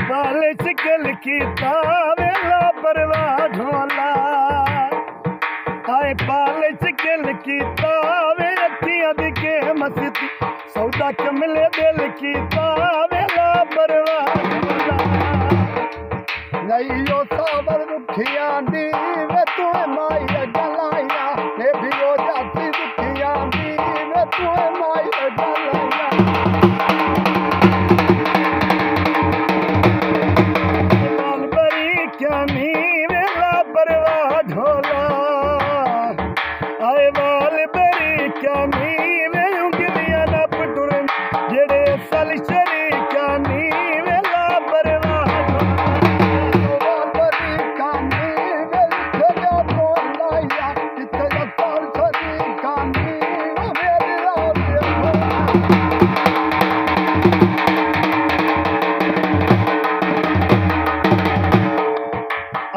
पाले चिकल की तावेला परवाह ढोला आए पाले चिकल की तावे अखियां दिखे मस्ती सौदा कमले दिल की तावेला परवाह ढोला नहीं यो सावर रुखिया दी वे तू माई गलाया ने भी हो जाती रुखिया दी वे तू माई गलाया ढोला आए बाल बरी क्या नीवे उंगलियां ना पटुर जेड़े असल शरीका नीवे ला परवाह ढोला बरी क्या नीवे तेरा बोलाया इते असल शरीका नीवे मेरी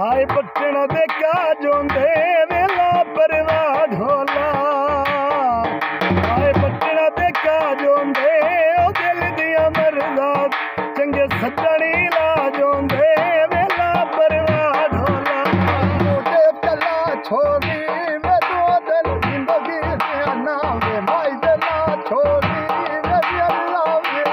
आए पटना दे जोंदे वेला परवाह ढोला आए पटना दे जोंदे ओ दिल दिया मरदा चंगे सजनी ला जोंदे वेला परवाह ढोला मोटे कला छोरी मैं दो दिन जिंदगी से ना वे माई दे ना छोरी मैं अल्लाह वे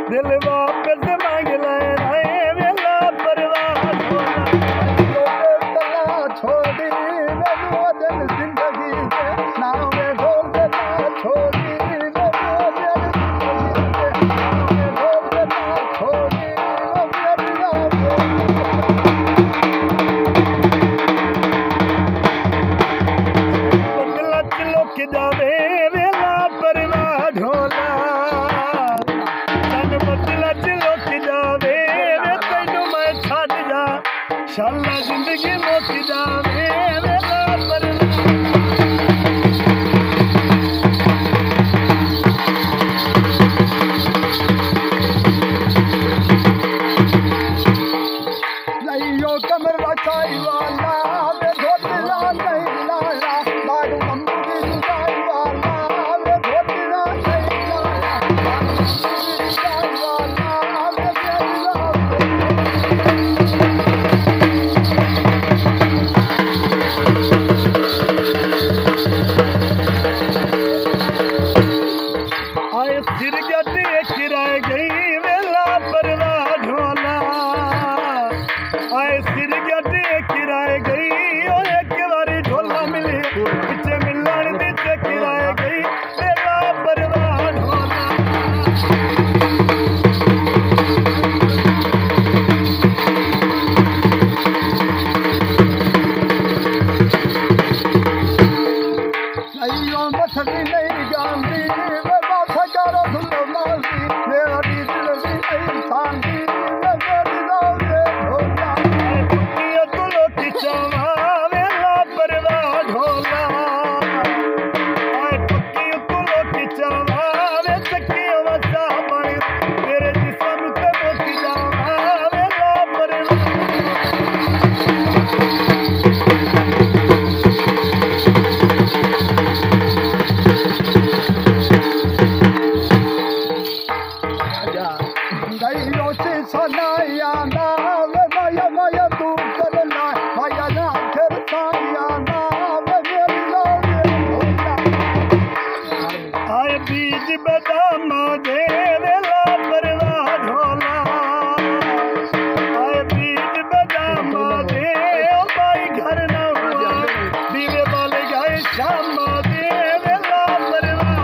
दिल वापस मांग लेना वेला परवाह ढोला छोड़ी मैं दो दिन जिंदगी से ना वे ढोल देना छोड़ी मैं दो दिन जिंदगी से ना वे ढोल देना छोड़ी बदला चलो कि जावे वेला परवाह ढोला बदला चलो कि जावे वे तैनू मैं छड़ जा शाला जिंदगी मुक जावे वेला नहीं यो कमर रखाई वाला वे धोतला नहीं लाया लाडू मम्मी की जुदाई वाला वे धोतला नहीं आए सिर गड्ढे किराए गई वेला परवाह ढोला आए सिर गड्ढे किराए गई ओ एक बारी ढोला मिले पिछे मिलन दी किराए गई वेला परवाह ढोला नहीं मछली नहीं गांधी मैं बात करो सुनो मालती मेरा दिल भी नहीं सांधी मैं मेरी नाम से ढोला ये तो लोटी चावा वेला परवाह ढोला आए पक्की तो लोटी चावा वे चक्की वसा पानी तेरे जिस्म पे मोती जावा वेला परवाह सनाया ना वे माया माया तू करना माया ना फिर साया ना वे मेरी ढोला आए बीज बदाम दे वेला परवाह ढोला आए बीज बदाम दे ओ भाई घर ना हुआ दीवे वाले गाए शाम दे वेला परवाह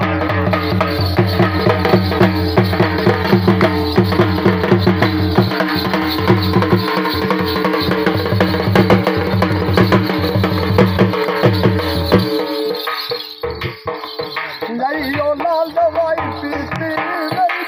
नहीं यो लाल दवाई पीती नहीं